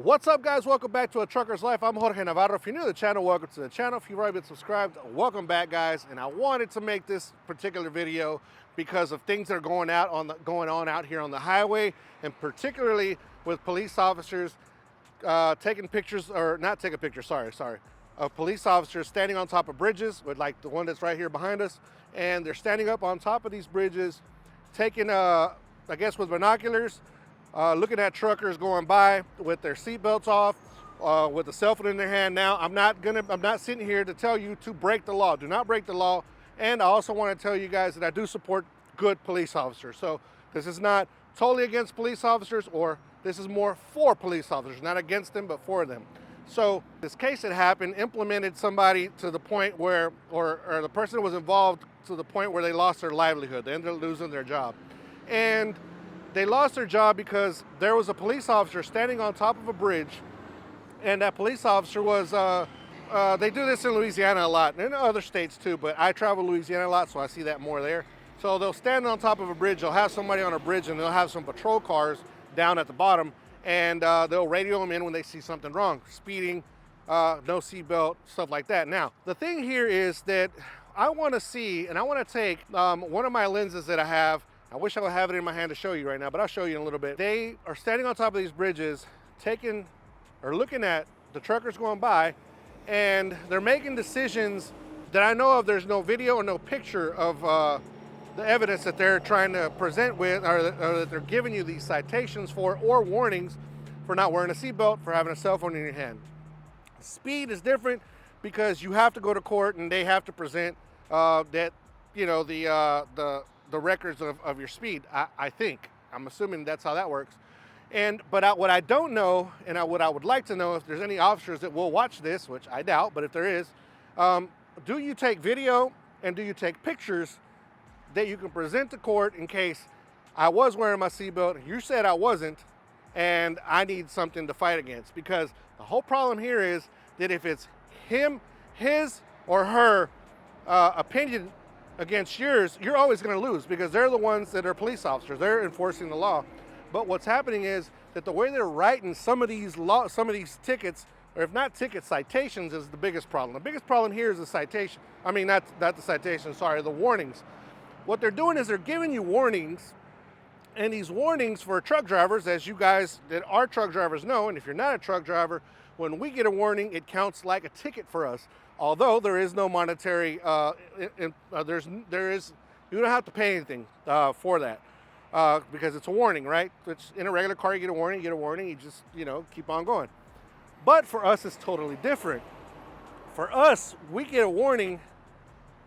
What's up, guys? Welcome back to A Trucker's Life. I'm Jorge Navarro. If you're new to the channel, welcome to the channel. If you've already been subscribed, welcome back, guys. And I wanted to make this particular video because of things that are going on out here on the highway, and particularly with police officers taking pictures, or not taking pictures, sorry, of police officers standing on top of bridges, with like the one that's right here behind us, and they're standing up on top of these bridges, taking, I guess, with binoculars, looking at truckers going by with their seatbelts off, with a cell phone in their hand. Now, I'm not sitting here to tell you to break the law. Do not break the law. And I also want to tell you guys that I do support good police officers. So this is not totally against police officers, or this is more for police officers, not against them, but for them. So this case that happened implemented somebody to the point where, or the person was involved to the point where they lost their livelihood. They ended up losing their job. And they lost their job because there was a police officer standing on top of a bridge, and that police officer was, they do this in Louisiana a lot, and in other states too, but I travel Louisiana a lot, so I see that more there. So they'll stand on top of a bridge, they'll have somebody on a bridge, and they'll have some patrol cars down at the bottom, and they'll radio them in when they see something wrong, speeding, no seatbelt, stuff like that. Now, the thing here is that I want to see, and I want to take one of my lenses that I have. I wish I would have it in my hand to show you right now, but I'll show you in a little bit. They are standing on top of these bridges, taking or looking at the truckers going by, and they're making decisions that I know of. There's no video or no picture of the evidence that they're trying to present with, or that they're giving you these citations for, or warnings for not wearing a seatbelt, for having a cell phone in your hand. Speed is different because you have to go to court and they have to present that, you know, the records of your speed. I think, I'm assuming that's how that works. But what I don't know, and what I would like to know, if there's any officers that will watch this, which I doubt, but if there is, do you take video and do you take pictures that you can present to court in case I was wearing my seatbelt, you said I wasn't, and I need something to fight against? Because the whole problem here is that if it's his or her opinion against yours, you're always going to lose, because they're the ones that are police officers. They're enforcing the law. But what's happening is that the way they're writing some of these tickets, or if not tickets, citations, is the biggest problem. The biggest problem here is the citation. I mean, not the citation, sorry, the warnings. What they're doing is they're giving you warnings, and these warnings for truck drivers, as you guys that are truck drivers know, and if you're not a truck driver, when we get a warning, it counts like a ticket for us. Although there is no monetary, you don't have to pay anything for that, because it's a warning, right? Which in a regular car, you get a warning, you just, keep on going. But for us, it's totally different. For us, we get a warning,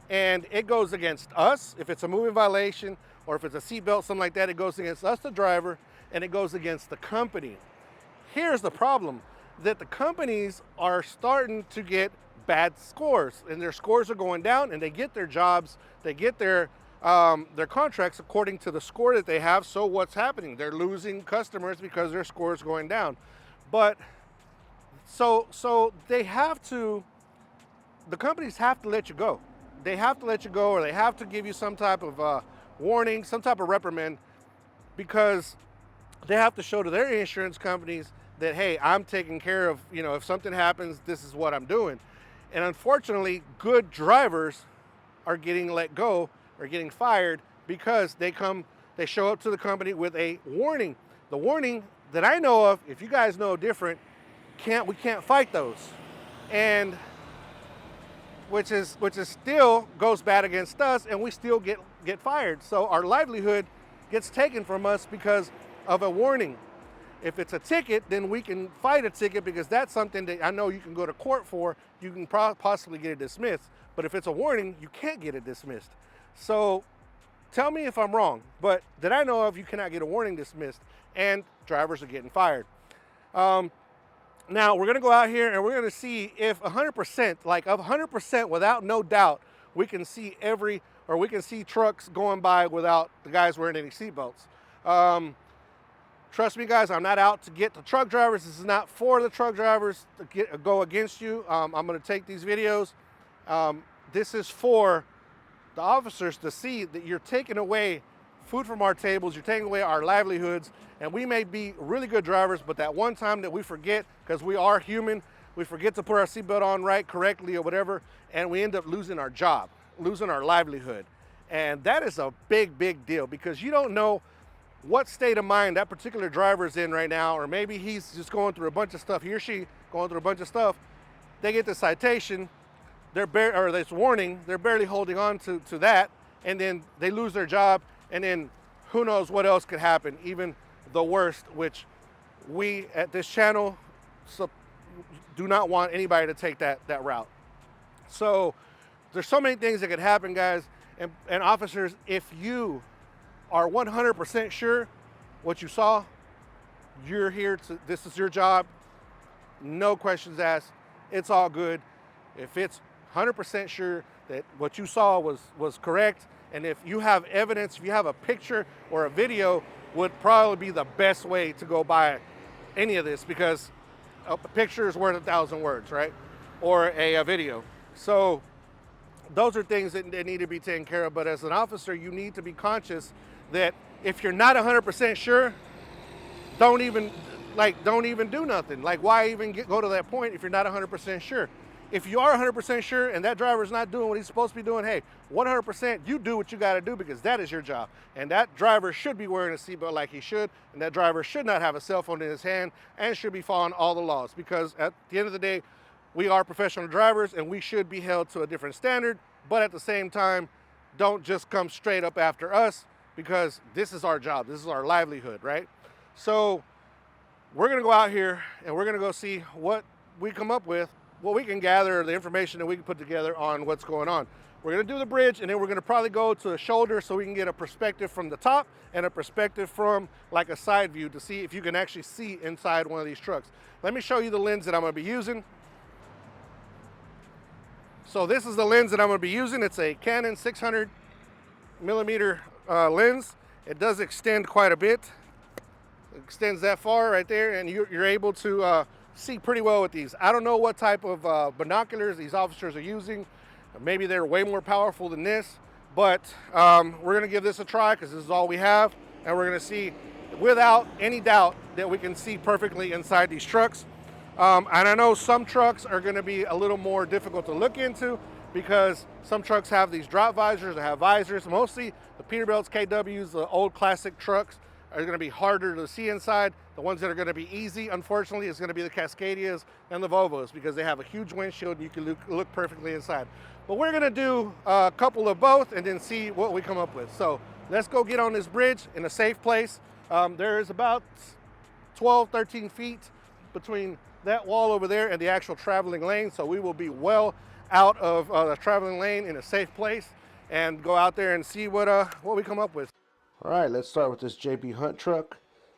and it goes against us. If it's a moving violation, or if it's a seatbelt, something like that, it goes against us, the driver, and it goes against the company. Here's the problem, that the companies are starting to get bad scores, and their scores are going down, and they get their jobs, they get their contracts according to the score that they have. So what's happening? They're losing customers because their score is going down. But so they have to, the companies have to let you go. They have to let you go, or they have to give you some type of warning, some type of reprimand, because they have to show to their insurance companies that, hey, I'm taking care of, if something happens, this is what I'm doing. And unfortunately, good drivers are getting let go or getting fired because they show up to the company with a warning. The warning that I know of, if you guys know different, we can't fight those. And which is still goes bad against us, and we still get fired. So our livelihood gets taken from us because of a warning. If it's a ticket, then we can fight a ticket, because that's something that I know you can go to court for. You can possibly get it dismissed. But if it's a warning, you can't get it dismissed. So tell me if I'm wrong, but that I know of, you cannot get a warning dismissed, and drivers are getting fired. Now we're going to go out here and we're going to see if 100%, like 100%, without no doubt, we can see trucks going by without the guys wearing any seatbelts. Trust me, guys, I'm not out to get the truck drivers. This is not for the truck drivers to go against you. I'm going to take these videos. This is for the officers to see that you're taking away food from our tables, you're taking away our livelihoods, and we may be really good drivers, but that one time that we forget, because we are human, we forget to put our seatbelt on right, correctly, or whatever, and we end up losing our job, losing our livelihood. And that is a big, big deal, because you don't know what state of mind that particular driver is in right now, or maybe he's just going through a bunch of stuff, he or she going through a bunch of stuff. They get the citation, or this warning, they're barely holding on to that, and then they lose their job, and then who knows what else could happen, even the worst, which we at this channel do not want anybody to take that route. So there's so many things that could happen, guys, and officers, if you are 100% sure what you saw, you're here to, this is your job, no questions asked, it's all good. If it's 100% sure that what you saw was correct, and if you have evidence, if you have a picture or a video, would probably be the best way to go by any of this, because a picture is worth 1,000 words, right? Or a video. So those are things that need to be taken care of. But as an officer, you need to be conscious that if you're not 100% sure, don't even do nothing. Like, why even go to that point if you're not 100% sure? If you are 100% sure and that driver's not doing what he's supposed to be doing, hey, 100% you do what you got to do, because that is your job. And that driver should be wearing a seatbelt like he should, and that driver should not have a cell phone in his hand, and should be following all the laws, because at the end of the day, we are professional drivers and we should be held to a different standard. But at the same time, don't just come straight up after us, because this is our job. This is our livelihood, right? So we're going to go out here and we're going to go see what we come up with, what we can gather, the information that we can put together on what's going on. We're going to do the bridge, and then we're going to probably go to a shoulder so we can get a perspective from the top and a perspective from like a side view to see if you can actually see inside one of these trucks. Let me show you the lens that I'm going to be using. So this is the lens that I'm going to be using. It's a Canon 600 millimeter lens. It does extend quite a bit. It extends that far right there, and you're able to see pretty well with these. I don't know what type of binoculars these officers are using. Maybe they're way more powerful than this, but we're going to give this a try, because this is all we have, and we're going to see without any doubt that we can see perfectly inside these trucks. And I know some trucks are going to be a little more difficult to look into, because some trucks have these drop visors or have visors. Mostly the Peterbilts, KWs, the old classic trucks are going to be harder to see inside. The ones that are going to be easy, unfortunately, is going to be the Cascadias and the Volvos, because they have a huge windshield and you can look perfectly inside. But we're going to do a couple of both and then see what we come up with. So let's go get on this bridge in a safe place. There is about 12, 13 feet between that wall over there and the actual traveling lane. So we will be well out of the traveling lane in a safe place and go out there and see what we come up with. All right, let's start with this JB Hunt truck.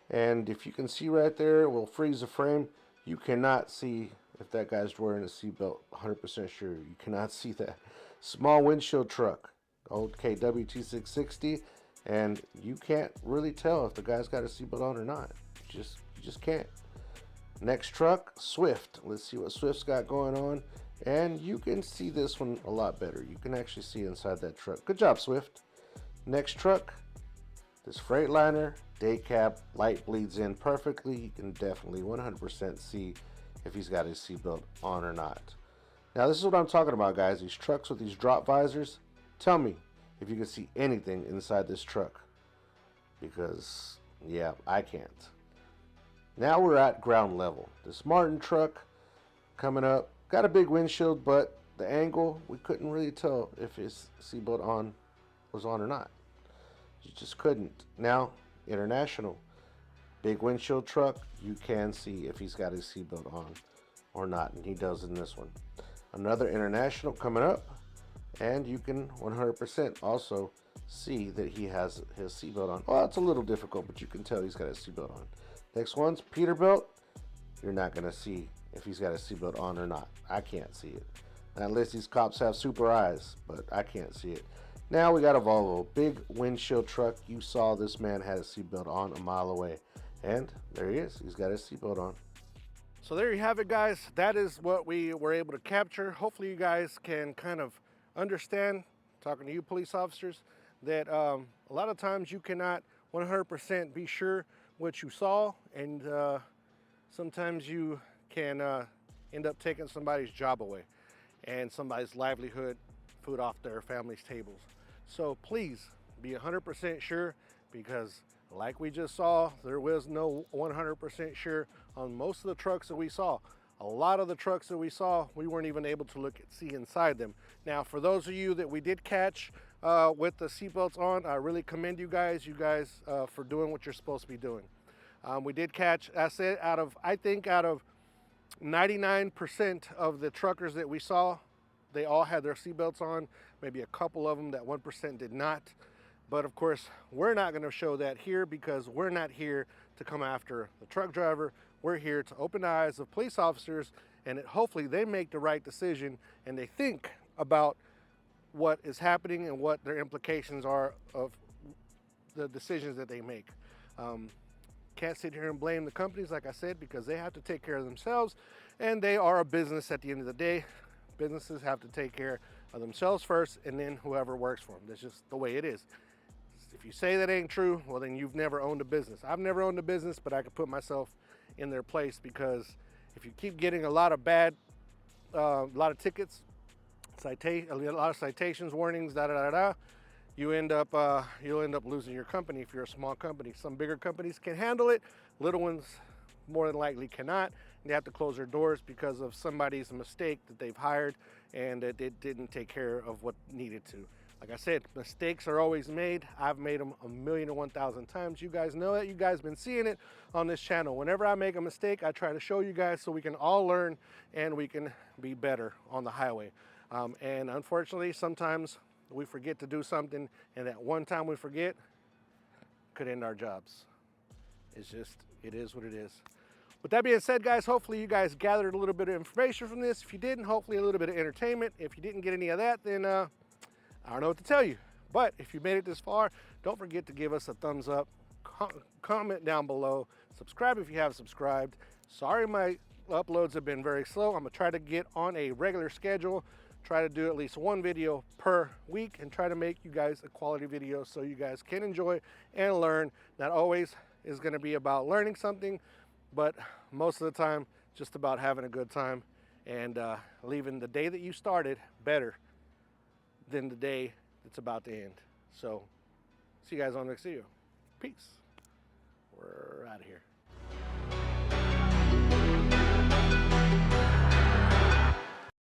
And if you can see right there, we'll freeze the frame. You cannot see if that guy's wearing a seatbelt, 100% sure. You cannot see that. Small windshield truck, old KW T660, and you can't really tell if the guy's got a seatbelt on or not. You just can't. Next truck, Swift. Let's see what Swift's got going on. And you can see this one a lot better. You can actually see inside that truck. Good job, Swift. Next truck, this Freightliner, day cab, light bleeds in perfectly. You can definitely 100% see if he's got his seatbelt on or not. Now this is what I'm talking about, guys. These trucks with these drop visors. Tell me if you can see anything inside this truck, because yeah, I can't. Now we're at ground level. This Martin truck coming up, got a big windshield, but the angle, we couldn't really tell if his seatbelt was on or not. You just couldn't. Now, International, big windshield truck, you can see if he's got his seatbelt on or not, and he does in this one. Another International coming up, and you can 100% also see that he has his seatbelt on. Well, it's a little difficult, but you can tell he's got his seatbelt on. Next one's Peterbilt. You're not going to see if he's got his seatbelt on or not. I can't see it. Unless these cops have super eyes, but I can't see it. Now we got a Volvo, big windshield truck. You saw this man had his seatbelt on a mile away. And there he is. He's got his seatbelt on. So there you have it, guys. That is what we were able to capture. Hopefully you guys can kind of understand, talking to you police officers, that a a lot of times you cannot 100% be sure what you saw, and sometimes you can end up taking somebody's job away and somebody's livelihood, food off their family's tables. So please be 100% sure, because like we just saw, there was no 100% sure on most of the trucks that we saw. A lot of the trucks that we saw, we weren't even able to see inside them. Now, for those of you that we did catch with the seatbelts on, I really commend you guys for doing what you're supposed to be doing. We did catch, I said, I think out of 99% of the truckers that we saw, they all had their seatbelts on. Maybe a couple of them, that 1% did not. But of course, we're not going to show that here, because we're not here to come after the truck driver. We're here to open the eyes of police officers, and hopefully they make the right decision and they think about what is happening and what their implications are of the decisions that they make. Can't sit here and blame the companies, like I said, because they have to take care of themselves, and they are a business at the end of the day. Businesses have to take care of themselves first, and then whoever works for them. That's just the way it is. If you say that ain't true, well, then you've never owned a business. I've never owned a business, but I could put myself in their place, because if you keep getting a lot of tickets, a lot of citations, warnings, you'll end up losing your company if you're a small company. Some bigger companies can handle it. Little ones more than likely cannot. They have to close their doors because of somebody's mistake that they've hired and that it didn't take care of what needed to. Like I said, mistakes are always made. I've made them 1,001,000 times. You guys know it. You guys been seeing it on this channel. Whenever I make a mistake, I try to show you guys so we can all learn and we can be better on the highway. And unfortunately, sometimes we forget to do something, and that one time we forget could end our jobs. It is what it is. With that being said, guys, hopefully you guys gathered a little bit of information from this. If you didn't, hopefully a little bit of entertainment. If you didn't get any of that, then I don't know what to tell you. But if you made it this far, don't forget to give us a thumbs up, comment down below, subscribe if you have subscribed. Sorry my uploads have been very slow. I'm gonna try to get on a regular schedule, try to do at least one video per week, and try to make you guys a quality video so you guys can enjoy and learn. Not always is gonna be about learning something, but most of the time, just about having a good time and leaving the day that you started better than the day that's about to end. So, see you guys on the next video. Peace. We're out of here.